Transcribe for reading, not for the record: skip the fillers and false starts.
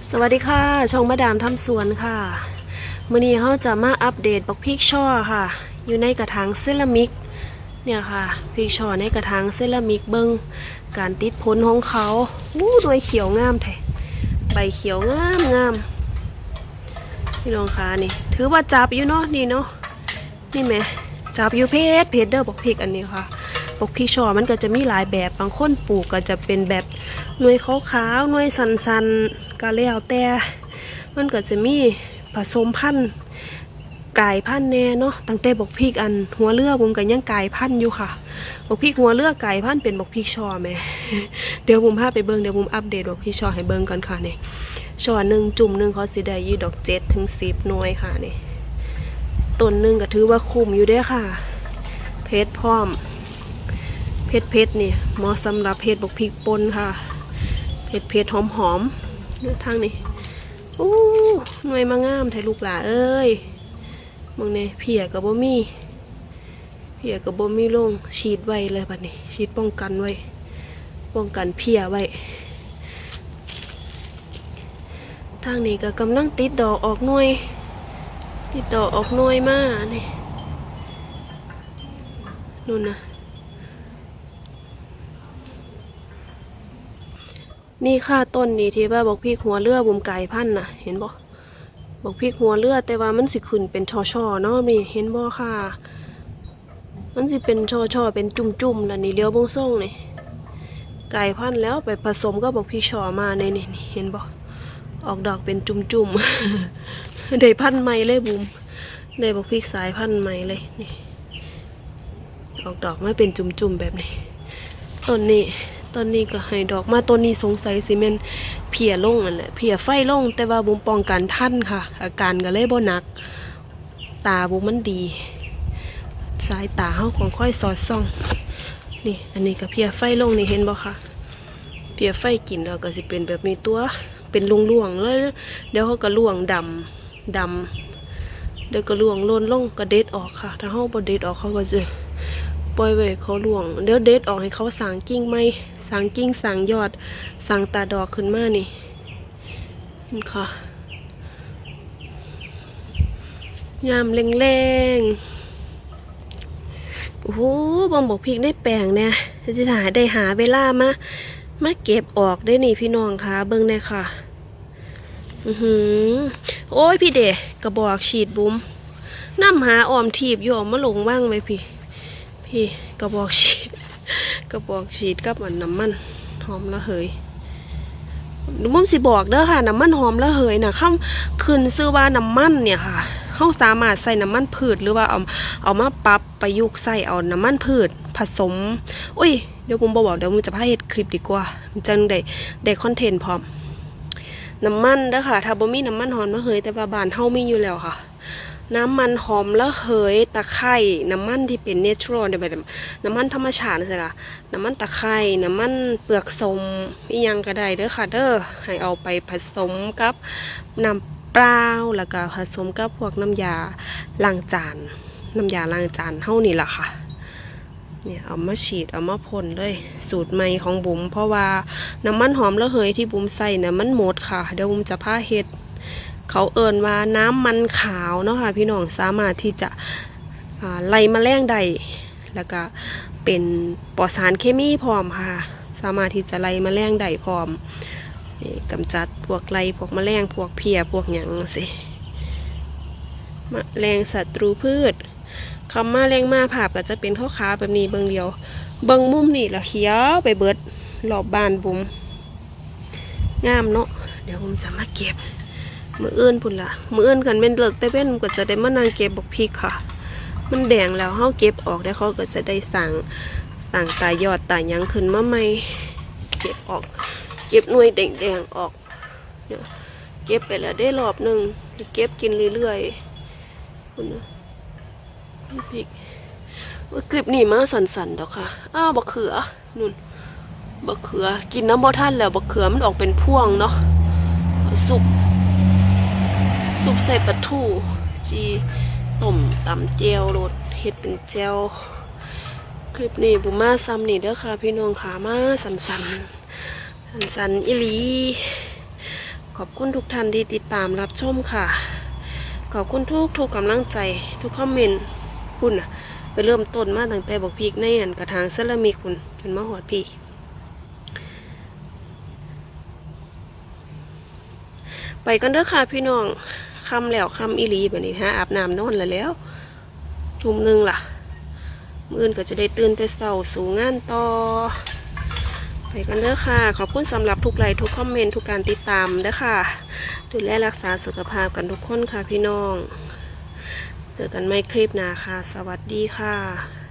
สวัสดีค่ะช่องมาดามทำสวนค่ะมื้อนี้เราจะมาอัปเดตบักพริกช่อค่ะอยู่ในกระถางเซรามิกเนี่ยค่ะพริกช่อในกระถางเซรามิกเบิ้งการติดผลของเขาหน่วยเขียวงามแท้ใบเขียวงามพี่น้องคะนี่ถือว่าจับอยู่เนาะนี่เนาะนี่แม่จับอยู่เพชรเด้อบักพริกอันนี้ค่ะบักพริกช่อมันก็จะมีหลายแบบบางคนปลูกก็จะเป็นแบบหน่วยขาวๆหน่วยสันๆก็แล้วแต่มันก็จะมีผสมพันธุ์กลายพันธุ์แน่เนาะตั้งแต่บักพริกอันหัวเรือผมก็ยังกลายพันธุ์อยู่ค่ะบักพริกหัวเรือกลายพันธุ์เป็นบักพริกช่อแม่ เดี๋ยวผมพาไปเบิ่งเดี๋ยวผมอัปเดตบักพริกช่อให้เบิ่งก่อนค่ะนี่ช่อหนึ่งจุ่มหนึ่งเขาสิได้ยี่ดอก7 ถึง 10 หน่วยค่ะนี่ต้นหนึ่งก็ถือว่าคุ้มอยู่เด้ค่ะเพชรพร้อมเพชรนี่เหมาะสำหรับเพชรบักพริกป่นค่ะเพชรหอมทางนี้หน่วยมางามไทยลูกหลาเอ้ยมึงเนี่ยเพียกับบ่มีลงฉีดไว้เลยบัดนี้ฉีดป้องกันไว้ป้องกันเพียไว้ทางนี้ก็กำลังติดดอกออกหน่วยมานี่นู่นนะนี่ค่ะต้นนี้ที่ว่าบอกพี่หัวเรือบุ่มไก่พันน่ะเห็นบ่บอกพี่หัวเรือแต่ว่ามันสิขึ้นเป็นช่อเนาะนี่เห็นบ่ค่ะมันสิเป็นช่อเป็นจุ่มๆแล้วนี่เลี้ยวบงส่งนี่ไก่พันแล้วไปผสมก็บอกพี่ช่อมาในนี่เห็นบ่ออกดอกเป็นจุ่มๆ ได้พันใหม่เลยบุ่มได้บอกพี่สายพันใหม่เลยนี่ออกดอกมาเป็นจุ่มๆแบบนี้ต้นนี้ก็ให้ดอกมาต้นนี้สงสัยสิเมนเพียลงนั่นแหละเพียไฟลงแต่ว่าบุมป้องกันท่านค่ะอาการก็เลยบ่หนักตาบุมมันดีสายตาเฮาของค่อยสอดส่องนี่อันนี้ก็เพียไฟลงนี่เห็นบ่คะเพียไฟกินแล้วก็สิเป็นแบบนี้ตัวเป็นล่วงๆเลยเดี๋ยวเขาก็ล่วงดำเดี๋ยวก็ล่วงล้นลงก็เด็ดออกค่ะถ้าเฮาบ่เด็ดออกเขาก็จะปล่อยไว้เขาล่วงเดี๋ยวเด็ดออกให้เขาสางกิ่งไม้สางกิ่งสางยอดสางตาดอกขึ้นมานี่ค่ะงามแรงโอ้โหบอมบอกพริกได้แปลงเนี่ยจะได้หาเวลามาเก็บออกได้นี่พี่น้องค่ะเบิ่งได้ค่ะโอ้ยพี่เด๋กระบอกฉีดบุ้มน้ำหาออมทีบอยู่ออกมาลงว่างไหมพี่กระบอกฉีดกับอันน้ำมันหอมระเหยมุมสิบอกเด้อค่ะน้ำมันหอมระเหยนะข้ามขึ้นซื้อว่าน้ำมันเนี่ยค่ะเขาสามารถใส่น้ำมันพืชหรือว่าเอามาปรับประยุกต์ใส่เอาน้ำมันพืชผสมอุ้ยเดี๋ยวผมบอกเดี๋ยวมึงจะพาเฮ็ดคลิปดีกว่าจังได้คอนเทนต์พร้อมน้ำมันเด้อค่ะถ้าบ่มีน้ำมันหอมระเหยแต่ว่าบ้านเฮามีอยู่แล้วค่ะน้ำมันหอมระเหยตะไคร่น้ำมันที่เป็นเนเชอรัลเนี่ยแบบน้ำมันธรรมชาติสิค่ะน้ำมันตะไคร่น้ำมันเปลือกส้มอีหยังก็ได้เด้อค่ะเด้อให้เอาไปผสมกับน้ำเปล่าแล้วก็ผสมกับพวกน้ำยาล้างจานเฮานี่แหละค่ะเนี่ยเอามาฉีดเอามาพ่นเลยสูตรใหม่ของบุ๋มเพราะว่าน้ำมันหอมระเหยที่บุ๋มใส่เนี่ยมันหมดค่ะเดี๋ยวบุ๋มจะพาเฮ็ดเขาเอิ้นว่าน้ำมันขาวเนาะค่ะพี่น้องสามารถที่จะไล่แมลงได้แล้วก็เป็นปลอดสารเคมีพร้อมค่ะสามารถที่จะไล่แมลงได้พร้อมกำจัดพวกไล่พวกแมลงพวกเพี้ยพวกหยังสิแมลงศัตรูพืชคำแมลงมาภาพก็จะเป็นขาวๆแบบนี้เบิ่งเดียวเบิ่งมุมนี่ละเขียวไปเบิดรอบบ้านบุ๋มงามเนาะเดี๋ยวผมจะมาเก็บมืออื่นพุ่นละมืออื่นกันเป็นเลิกแต่เป็นก็จะได้มานางเก็บบักพริกค่ะมันแดงแล้วเขาเก็บออกได้เขาก็จะได้สั่งตายอดตายยังขึ้นมาใหม่เก็บออกเก็บหน่วยแดงออกเนี่ยเก็บไปแล้วได้รอบหนึ่งเก็บกินเรื่อยๆคุณพริกคลิปนี้มาสั่นๆดอกค่ะบักเขือนุ่นบักเขือกินน้ำบ่ท่านแล้วบักเขือมันออกเป็นพ่วงเนาะสุกใส่ปลาทูจีต้มตำเจียวรสเห็ดเป็นเจียวคลิปนี้บุมาซ้ำนี่เด้อค่ะพี่น้องขามาสันอีหลี ขอบคุณทุกท่านที่ติดตามรับชมค่ะขอบคุณทุกกำลังใจทุกคอมเมนต์คุณน่ะไปเริ่มต้นมาตั้งแต่บอกพีกในอันกระถางเซรามิกคุณจนมาหอดพี่ไปกันเด้อค่ะพี่น้องคำแล้วคำอีหลีแบบนี้ฮะอาบน้ำนอนแล้วทุ่มหนึ่งล่ะมื้ออื่นก็จะได้ตื่นแต่เช้าสู่งานต่อไปกันเด้อค่ะขอบคุณสำหรับทุกไลค์ทุกคอมเมนต์ทุกการติดตามเด้อค่ะดูแลรักษาสุขภาพกันทุกคนค่ะพี่น้องเจอกันใหม่คลิปหน้าค่ะสวัสดีค่ะ